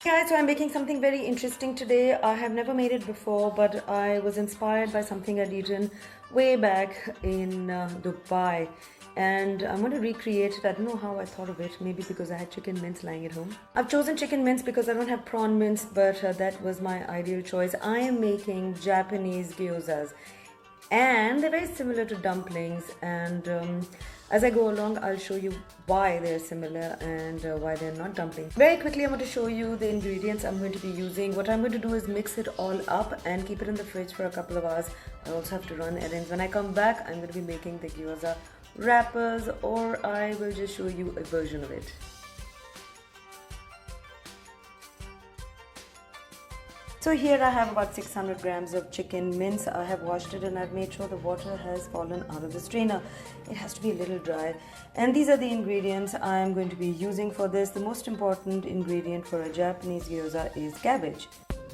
Hey guys, so I'm making something very interesting today. I have never made it before, but I was inspired by something I'd eaten way back in Dubai, and I'm going to recreate it. I don't know how I thought of it, maybe because I had chicken mince lying at home. I've chosen chicken mince because I don't have prawn mince, but that was my ideal choice. I am making Japanese gyozas, and they're very similar to dumplings, and as I go along I'll show you why they're similar and why they're not dumplings. Very quickly I'm going to show you the ingredients I'm going to be using. What I'm going to do is mix it all up and keep it in the fridge for a couple of hours. I also have to run errands. When I come back I'm going to be making the gyoza wrappers, or I will just show you a version of it. So here I have about 600 grams of chicken mince. I have washed it and I've made sure the water has fallen out of the strainer. It has to be a little dry. And these are the ingredients I'm going to be using for this. The most important ingredient for a Japanese gyoza is cabbage.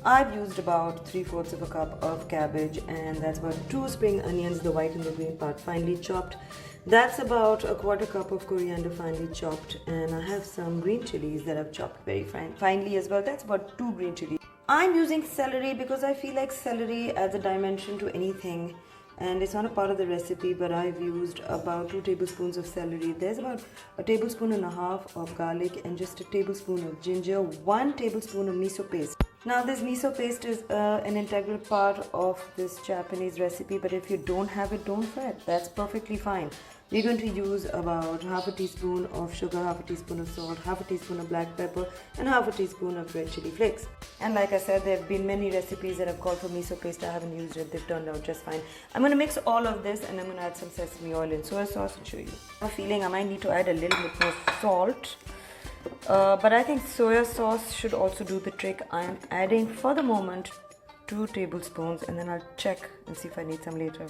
I've used about 3/4 of a cup of cabbage, and that's about 2 spring onions, the white and the green part finely chopped. That's about a 1/4 cup of coriander finely chopped, and I have some green chilies that I've chopped very finely as well. That's about 2 green chilies. I'm using celery because I feel like celery adds a dimension to anything, and it's not a part of the recipe, but I've used about 2 tablespoons of celery. There's about a tablespoon and a half of garlic and just a tablespoon of ginger, 1 tablespoon of miso paste. Now this miso paste is an integral part of this Japanese recipe, but if you don't have it, don't fret, that's perfectly fine. We're going to use about half a teaspoon of sugar, half a teaspoon of salt, half a teaspoon of black pepper, and half a teaspoon of red chili flakes. And like I said, there have been many recipes that have called for miso paste. I haven't used it. They've turned out just fine. I'm going to mix all of this, and I'm going to add some sesame oil and soy sauce and show you. I'm feeling I might need to add a little bit more salt. But I think soya sauce should also do the trick. I am adding for the moment 2 tablespoons, and then I'll check and see if I need some later.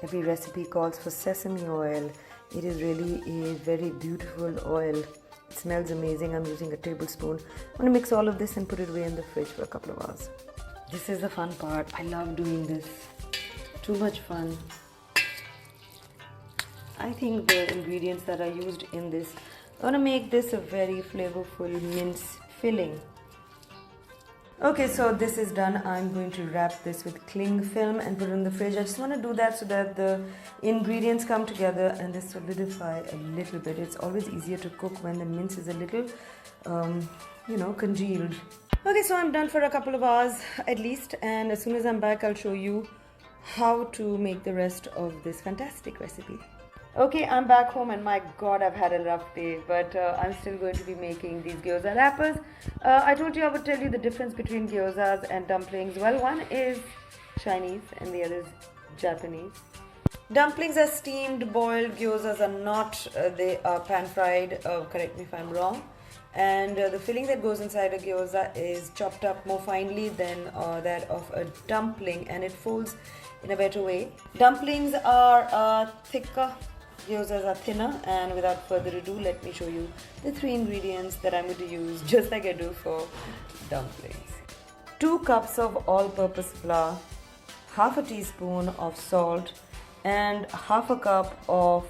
Every recipe calls for sesame oil. It is really a very beautiful oil. It smells amazing. I'm using a tablespoon. I'm going to mix all of this and put it away in the fridge for a couple of hours. This is the fun part. I love doing this. Too much fun. I think the ingredients that I used in this are going to make this a very flavorful mince filling. Okay, so this is done. I'm going to wrap this with cling film and put it in the fridge. I just want to do that so that the ingredients come together and they solidify a little bit. It's always easier to cook when the mince is a little, congealed. Okay, so I'm done for a couple of hours at least, and as soon as I'm back, I'll show you how to make the rest of this fantastic recipe. Okay, I'm back home, and my god, I've had a rough day, but I'm still going to be making these gyoza wrappers. I told you I would tell you the difference between gyozas and dumplings. Well, one is Chinese and the other is Japanese. Dumplings are steamed, boiled. Gyozas are not. They are pan-fried. Correct me if I'm wrong. And the filling that goes inside a gyoza is chopped up more finely than that of a dumpling, and it folds in a better way. Dumplings are thicker. Gyozas are thinner, and without further ado, let me show you the 3 ingredients that I'm going to use just like I do for dumplings. 2 cups of all-purpose flour, half a teaspoon of salt, and half a cup of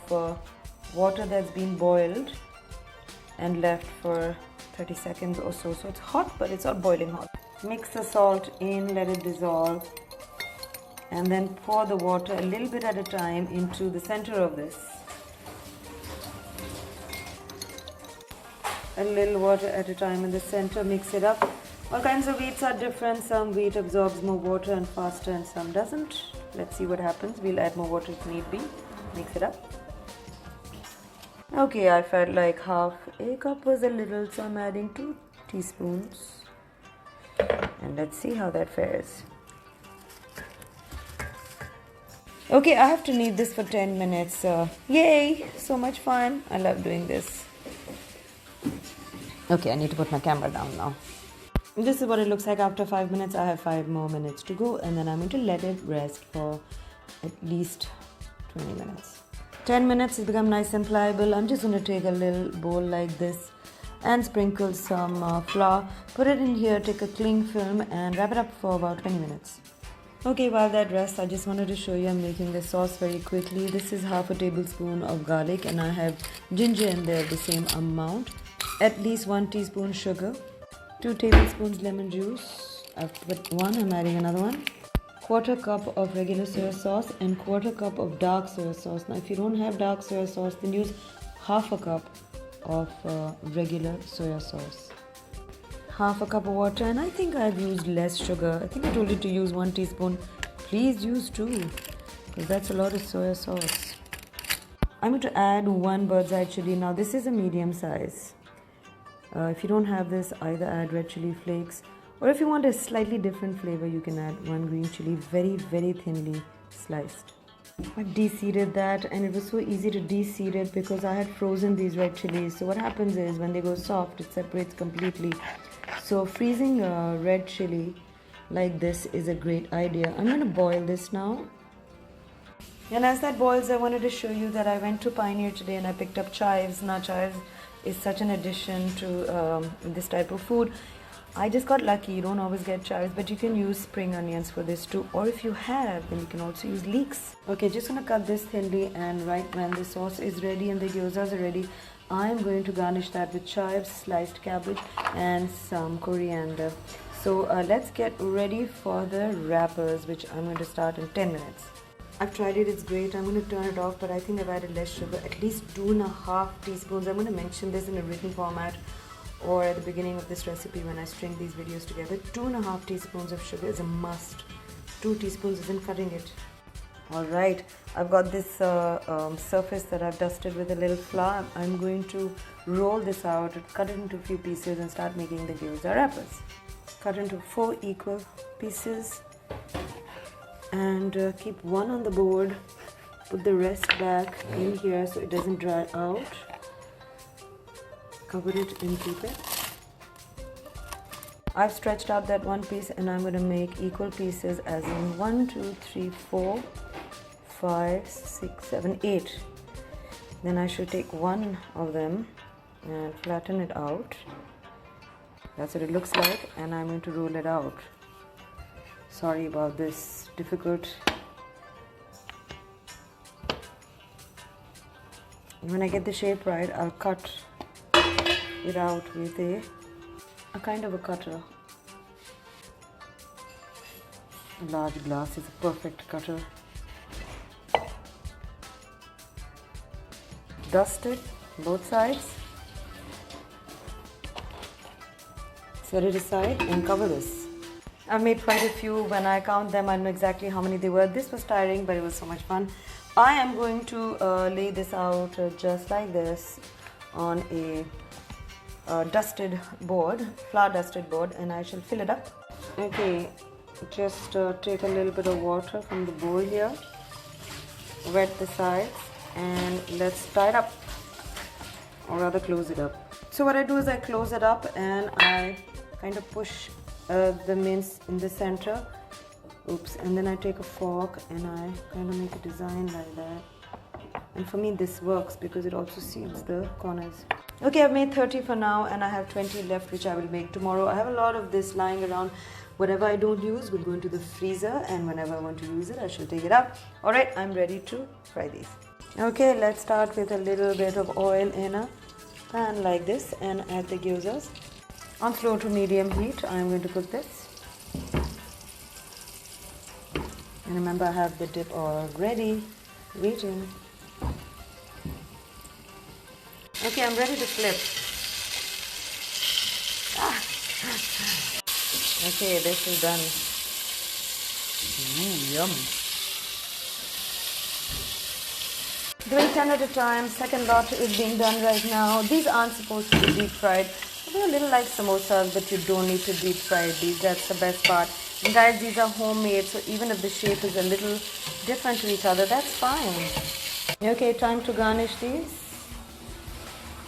water that's been boiled and left for 30 seconds or so. So it's hot, but it's not boiling hot. Mix the salt in, let it dissolve, and then pour the water a little bit at a time into the center of this. A little water at a time in the center, mix it up. All kinds of wheats are different. Some wheat absorbs more water and faster, and some doesn't. Let's see what happens. We'll add more water if need be. Mix it up. Okay, I felt like half a cup was a little, so I'm adding 2 teaspoons. And let's see how that fares. Okay, I have to knead this for 10 minutes. Yay! So much fun. I love doing this. Okay, I need to put my camera down now. This is what it looks like after 5 minutes. I have 5 more minutes to go, and then I'm going to let it rest for at least 20 minutes. 10 minutes, it's become nice and pliable. I'm just going to take a little bowl like this and sprinkle some flour. Put it in here, take a cling film and wrap it up for about 20 minutes. Okay, while that rests, I just wanted to show you I'm making the sauce very quickly. This is half a tablespoon of garlic, and I have ginger in there the same amount. at least 1 teaspoon sugar, 2 tablespoons lemon juice. I've put one, I'm adding another one. Quarter cup of regular soy sauce and quarter cup of dark soy sauce. Now if you don't have dark soy sauce, then use half a cup of regular soy sauce. Half a cup of water, and I think I've used less sugar. I think I told you to use 1 teaspoon. Please use 2, because that's a lot of soy sauce. I'm going to add 1 bird's eye chili. Now this is a medium size. If you don't have this, either add red chili flakes, or if you want a slightly different flavor, you can add 1 green chili, very, very thinly sliced. I de-seeded that, and it was so easy to de-seed it because I had frozen these red chilies. So what happens is when they go soft, it separates completely. So freezing red chili like this is a great idea. I'm going to boil this now. And as that boils, I wanted to show you that I went to Pioneer today and I picked up chives. Now chives is such an addition to this type of food. I just got lucky. You don't always get chives, but you can use spring onions for this too, or if you have, then you can also use leeks. Okay, just gonna cut this thinly, and right when the sauce is ready and the gyozas are ready, I'm going to garnish that with chives, sliced cabbage and some coriander. So let's get ready for the wrappers, which I'm going to start in 10 minutes. I've tried it, it's great. I'm going to turn it off, but I think I've added less sugar, at least 2.5 teaspoons. I'm going to mention this in a written format or at the beginning of this recipe when I string these videos together. 2.5 teaspoons of sugar is a must. 2 teaspoons isn't cutting it. Alright, I've got this surface that I've dusted with a little flour. I'm going to roll this out, cut it into a few pieces and start making the gyoza wrappers. Cut into 4 equal pieces and keep one on the board. Put the rest back in here so it doesn't dry out. Cover it and keep it. I've stretched out that one piece and I'm going to make equal pieces, as in 1, 2, 3, 4, 5, 6, 7, 8. Then I should take one of them and flatten it out. That's what it looks like, and I'm going to roll it out. Sorry about this, difficult. When I get the shape right, I'll cut it out with a kind of a cutter. A large glass is a perfect cutter. Dust it both sides. Set it aside and cover this. I've made quite a few. When I count them, I know exactly how many they were. This was tiring, but it was so much fun. I am going to lay this out just like this on a dusted board, flour dusted board, and I shall fill it up. Okay, just take a little bit of water from the bowl here, wet the sides, and let's tie it up, or rather close it up. So what I do is I close it up and I kind of push the mince in the center. Oops, and then I take a fork and I kind of make a design like that. And for me this works because it also seals the corners. Okay, I've made 30 for now and I have 20 left, which I will make tomorrow. I have a lot of this lying around. Whatever I don't use will go into the freezer, and whenever I want to use it, I shall take it up. Alright, I'm ready to fry these. Okay, let's start with a little bit of oil in a pan like this and add the gyozas. On slow to medium heat, I'm going to cook this. And remember, I have the dip already waiting. Okay, I'm ready to flip. Okay, this is done. Yum. Doing 10 at a time. Second lot is being done right now. These aren't supposed to be deep fried. They're a little like samosas, but you don't need to deep fry these. That's the best part. And guys, these are homemade, so even if the shape is a little different to each other, that's fine. Okay, time to garnish these.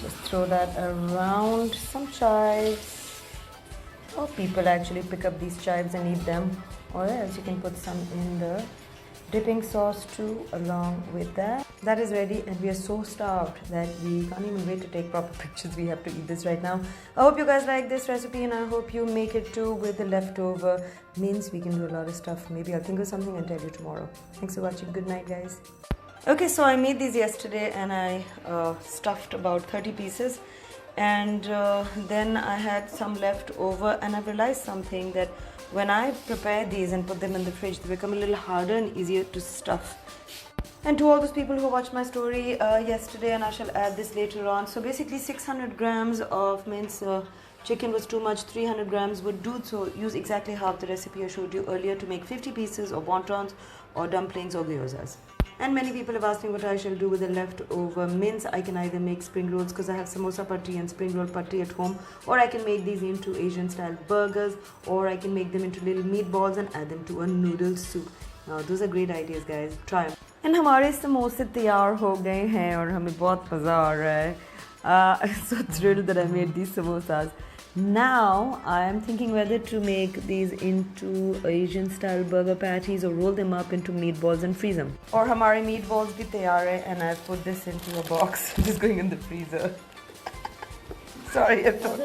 Just throw that around. Some chives. Or people actually pick up these chives and eat them. Or else you can put some in the dipping sauce too along with that. That is ready, and we are so starved that we can't even wait to take proper pictures. We have to eat this right now. I hope you guys like this recipe, and I hope you make it too with the leftover mince. We can do a lot of stuff. Maybe I'll think of something and tell you tomorrow. Thanks for watching. Good night, guys. Okay, so I made these yesterday and I stuffed about 30 pieces, And then I had some left over, and I realized something, that when I prepare these and put them in the fridge, they become a little harder and easier to stuff. And to all those people who watched my story yesterday, and I shall add this later on, so basically 600 grams of mince chicken was too much, 300 grams would do, so use exactly half the recipe I showed you earlier to make 50 pieces of wontons or dumplings or gyozas. And many people have asked me what I shall do with the leftover mince. I can either make spring rolls because I have samosa patti and spring roll patti at home, or I can make these into Asian style burgers, or I can make them into little meatballs and add them to a noodle soup. Now those are great ideas, guys. Try them. And हमारे समोसे तैयार हो गए हैं और हमें बहुत मज़ा आ रहा है. I'm so thrilled that I made these samosas. Now I am thinking whether to make these into Asian style burger patties or roll them up into meatballs and freeze them. और हमारे meatballs भी तैयार है, and I've put this into a box. Just going in the freezer. Sorry, I thought.